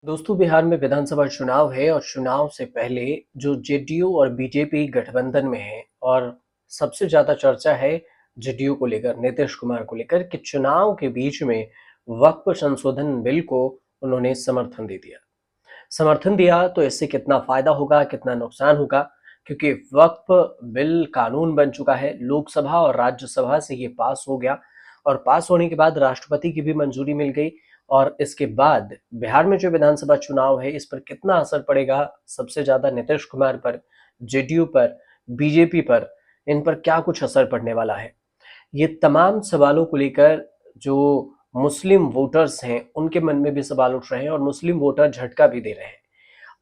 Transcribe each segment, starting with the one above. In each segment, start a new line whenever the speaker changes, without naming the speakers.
दोस्तों, बिहार में विधानसभा चुनाव है और चुनाव से पहले जो जेडीयू और बीजेपी गठबंधन में है और सबसे ज्यादा चर्चा है जेडीयू को लेकर, नीतीश कुमार को लेकर कि चुनाव के बीच में वक्फ संशोधन बिल को उन्होंने समर्थन दिया तो इससे कितना फायदा होगा, कितना नुकसान होगा। क्योंकि वक्फ बिल कानून बन चुका है, लोकसभा और राज्यसभा से ये पास हो गया और पास होने के बाद राष्ट्रपति की भी मंजूरी मिल गई। और इसके बाद बिहार में जो विधानसभा चुनाव है, इस पर कितना असर पड़ेगा, सबसे ज्यादा नीतीश कुमार पर, जेडीयू पर, बीजेपी पर, इन पर क्या कुछ असर पड़ने वाला है, ये तमाम सवालों को लेकर जो मुस्लिम वोटर्स हैं उनके मन में भी सवाल उठ रहे हैं और मुस्लिम वोटर झटका भी दे रहे हैं।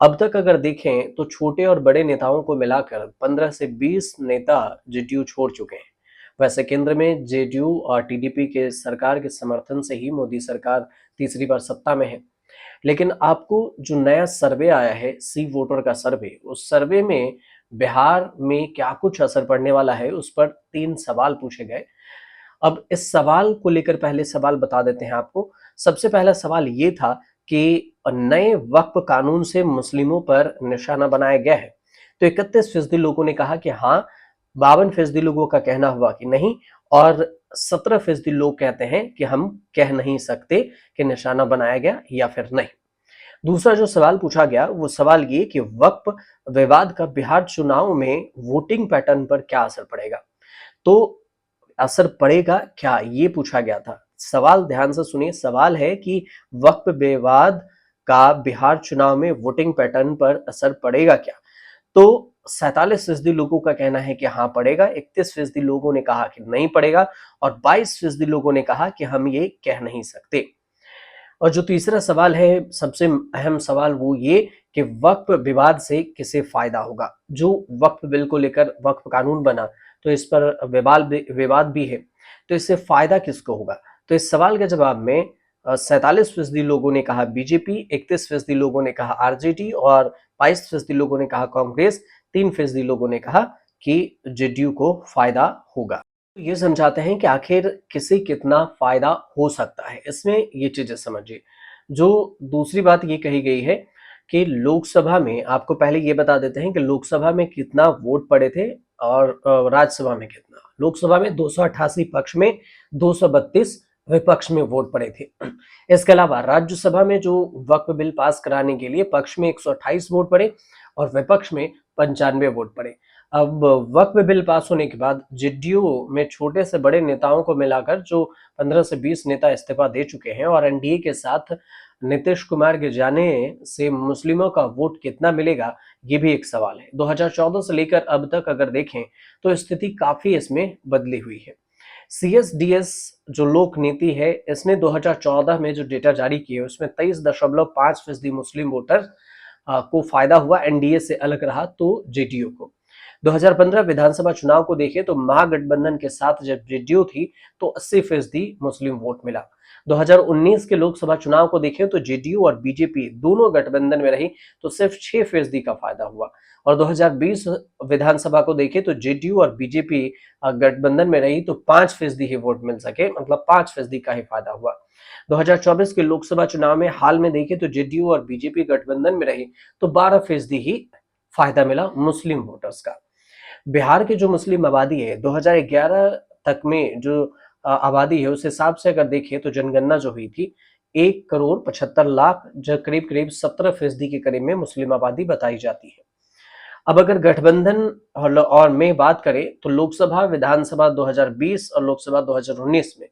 अब तक अगर देखें तो छोटे और बड़े नेताओं को मिलाकर 15 से 20 नेता जेडीयू छोड़ चुके हैं। वैसे केंद्र में जेडीयू और टीडीपी के सरकार के समर्थन से ही मोदी सरकार तीसरी बार सत्ता में है। लेकिन आपको जो नया सर्वे आया है, सी वोटर का सर्वे, उस सर्वे में बिहार में क्या कुछ असर पड़ने वाला है, उस पर 3 सवाल पूछे गए। अब इस सवाल को लेकर पहले सवाल बता देते हैं आपको। सबसे पहला सवाल ये था कि नए वक्फ कानून से मुस्लिमों पर निशाना बनाया गया है। तो 31% लोगों ने कहा कि हाँ, 52% लोगों का कहना हुआ कि नहीं, और 17% लोग कहते हैं कि हम कह नहीं सकते कि निशाना बनाया गया या फिर नहीं। दूसरा जो सवाल पूछा गया वो सवाल ये कि वक्फ विवाद का बिहार चुनाव में वोटिंग पैटर्न पर क्या असर पड़ेगा। तो असर पड़ेगा क्या, ये पूछा गया था। सवाल ध्यान से सुनिए, सवाल है कि वक्फ विवाद का बिहार चुनाव में वोटिंग पैटर्न पर असर पड़ेगा क्या। तो 47% लोगों का कहना है कि हाँ पड़ेगा, 31% लोगों ने कहा कि नहीं पड़ेगा और 22% लोगों ने कहा कि हम ये कह नहीं सकते। और जो तीसरा सवाल है, सबसे अहम सवाल, वो ये कि वक्फ विवाद से किसे फायदा होगा। जो वक्फ बिल को लेकर वक्फ कानून बना, तो इस पर विवाद भी है, तो इससे फायदा किसको होगा। तो इस सवाल के जवाब में 47% लोगों ने कहा बीजेपी, 31% लोगों ने कहा आरजेडी और 22% लोगों ने कहा कांग्रेस, 3% लोगों ने कहा कि जेडीयू को फायदा होगा। ये समझाते हैं कि आखिर किसे कितना फायदा हो सकता है, इसमें ये चीजें समझिए। जो दूसरी बात ये कही गई है कि लोकसभा में, आपको पहले ये बता देते हैं कि लोकसभा में कितना वोट पड़े थे और राज्यसभा में कितना। लोकसभा में 288 पक्ष में, 232 विपक्ष में वोट पड़े थे। इसके अलावा राज्यसभा में जो वक्फ बिल पास कराने के लिए पक्ष में 128 वोट पड़े और विपक्ष में 95 वोट पड़े। अब वक्फ बिल पास होने के बाद जेडीयू में छोटे से बड़े नेताओं को मिलाकर जो 15 से 20 नेता इस्तीफा दे चुके हैं और एनडीए के साथ नीतीश कुमार के जाने से मुस्लिमों का वोट कितना मिलेगा, ये भी एक सवाल है। 2014 से लेकर अब तक अगर देखें तो स्थिति काफी इसमें बदली हुई है। सीएसडीएस जो लोक नीति है, इसने 2014 में जो डेटा जारी किए उसमें 23.5% मुस्लिम वोटर को फायदा हुआ, एनडीए से अलग रहा तो जेडीयू को। 2015 विधानसभा चुनाव को देखें तो महागठबंधन के साथ जब जेडीयू थी तो 80% मुस्लिम वोट मिला। 2019 के लोकसभा चुनाव को देखें तो जेडीयू और बीजेपी दोनों गठबंधन में रही तो सिर्फ 6% का फायदा हुआ। और 2020 विधानसभा को देखें तो जेडीयू और बीजेपी गठबंधन में रही तो 5% ही वोट मिल सके, मतलब 5% का ही फायदा हुआ। 2024 के लोकसभा चुनाव में हाल में देखें तो जेडीयू और बीजेपी गठबंधन में रही तो 12% ही फायदा मिला मुस्लिम वोटर्स का। बिहार की जो मुस्लिम आबादी है 2011 तक में जो आबादी है, उस हिसाब से अगर देखें तो जनगणना जो हुई थी 1,75,00,000, जो करीब करीब 17% के करीब में मुस्लिम आबादी बताई जाती है। अब अगर गठबंधन और में बात करें तो लोकसभा विधानसभा 2020 और लोकसभा 2019 में,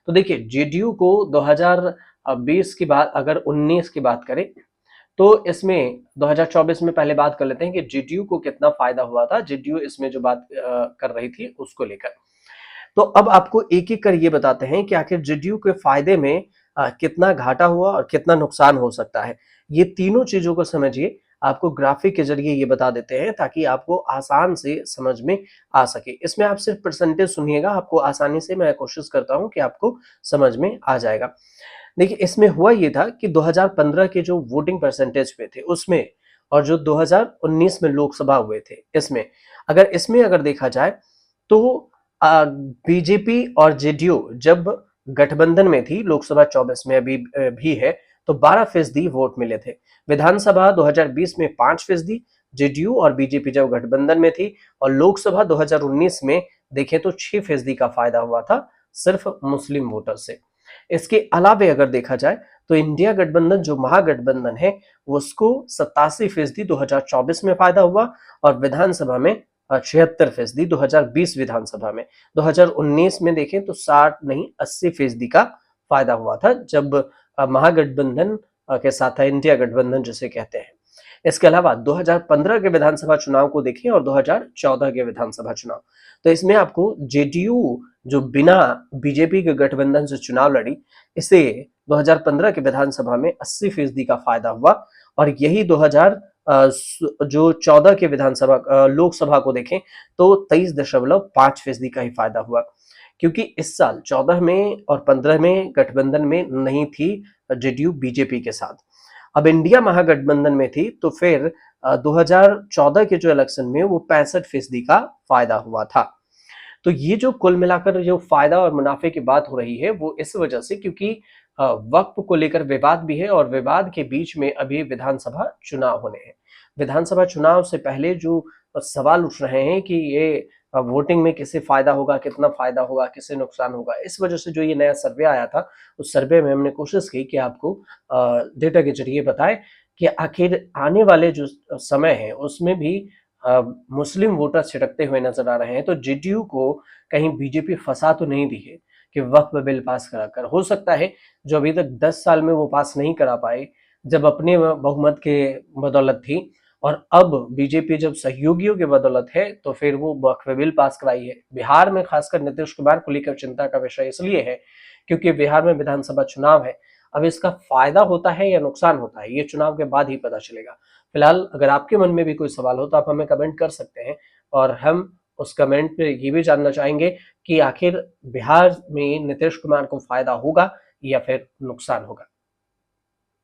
तो देखिए जेडीयू को 2020 की बात, अगर 19 की बात करें तो इसमें 2024 में पहले बात कर लेते हैं कि जेडीयू को कितना फायदा हुआ था, जेडीयू इसमें जो बात कर रही थी उसको लेकर। तो अब आपको एक एक कर ये बताते हैं कि आखिर जेडीयू के फायदे में कितना घाटा हुआ और कितना नुकसान हो सकता है। ये तीनों चीजों को समझिए, आपको ग्राफिक के जरिए ये बता देते हैं ताकि आपको आसान से समझ में आ सके। इसमें आप सिर्फ परसेंटेज सुनिएगा, आपको आसानी से मैं कोशिश करता हूं कि आपको समझ में आ जाएगा। देखिए इसमें हुआ ये था कि 2015 के जो वोटिंग परसेंटेज पे थे उसमें, और जो 2019 में लोकसभा हुए थे इसमें अगर देखा जाए तो बीजेपी और जेडीयू जब गठबंधन में थी, लोकसभा 24 में अभी भी है, तो 12% वोट मिले थे। विधानसभा 2020 में 5%, जेडीयू और बीजेपी जब गठबंधन में थी, और लोकसभा 2019 में देखें तो 6% का फायदा हुआ था सिर्फ मुस्लिम वोटर से। इसके अलावे अगर देखा जाए तो इंडिया गठबंधन जो महागठबंधन है उसको 87% 2024 में फायदा हुआ, और विधानसभा में 76% 2020 विधानसभा में। 2019 में देखें तो 60 नहीं 80% का फायदा हुआ था जब महागठबंधन के साथ था, इंडिया गठबंधन जिसे कहते हैं। इसके अलावा 2015 के विधानसभा चुनाव को देखें और 2014 के विधानसभा चुनाव, तो इसमें आपको जेडीयू जो बिना बीजेपी के गठबंधन से चुनाव लड़ी, इसे 2015 के विधानसभा में 80% का फायदा हुआ, और यही 2014 के विधानसभा लोकसभा को देखें तो 23.5% का ही फायदा हुआ, क्योंकि इस साल 14 में और 15 में गठबंधन में नहीं थी जेडीयू बीजेपी के साथ। अब इंडिया महागठबंधन में थी तो फिर 2014 के जो इलेक्शन में वो 65% का फायदा हुआ था। तो ये जो कुल मिलाकर जो फायदा और मुनाफे की बात हो रही है वो इस वजह से क्योंकि वक्फ को लेकर विवाद भी है, और विवाद के बीच में अभी विधानसभा चुनाव होने हैं। विधानसभा चुनाव से पहले जो सवाल उठ रहे हैं कि ये वोटिंग में किसे फायदा होगा, कितना फायदा होगा, किसे नुकसान होगा, इस वजह से जो ये नया सर्वे आया था उस सर्वे में हमने कोशिश की कि आपको डेटा के जरिए बताएं कि आखिर आने वाले जो समय है उसमें भी मुस्लिम वोटर छिटकते हुए नजर आ रहे हैं, तो जेडीयू को कहीं बीजेपी फंसा तो नहीं दी है कि वक्फ बिल पास कराकर। हो सकता है जो अभी तक 10 साल में वो पास नहीं करा पाए, जब अपने बहुमत के बदौलत थी, और अब बीजेपी जब सहयोगियों के बदौलत है तो फिर वो वक्फ बिल पास कराई है। बिहार में खासकर नीतीश कुमार को लेकर चिंता का विषय इसलिए है क्योंकि बिहार में विधानसभा चुनाव है। अब इसका फायदा होता है या नुकसान होता है, ये चुनाव के बाद ही पता चलेगा। फिलहाल अगर आपके मन में भी कोई सवाल हो तो आप हमें कमेंट कर सकते हैं, और हम उस कमेंट पे ये भी जानना चाहेंगे कि आखिर बिहार में नीतीश कुमार को फायदा होगा या फिर नुकसान होगा।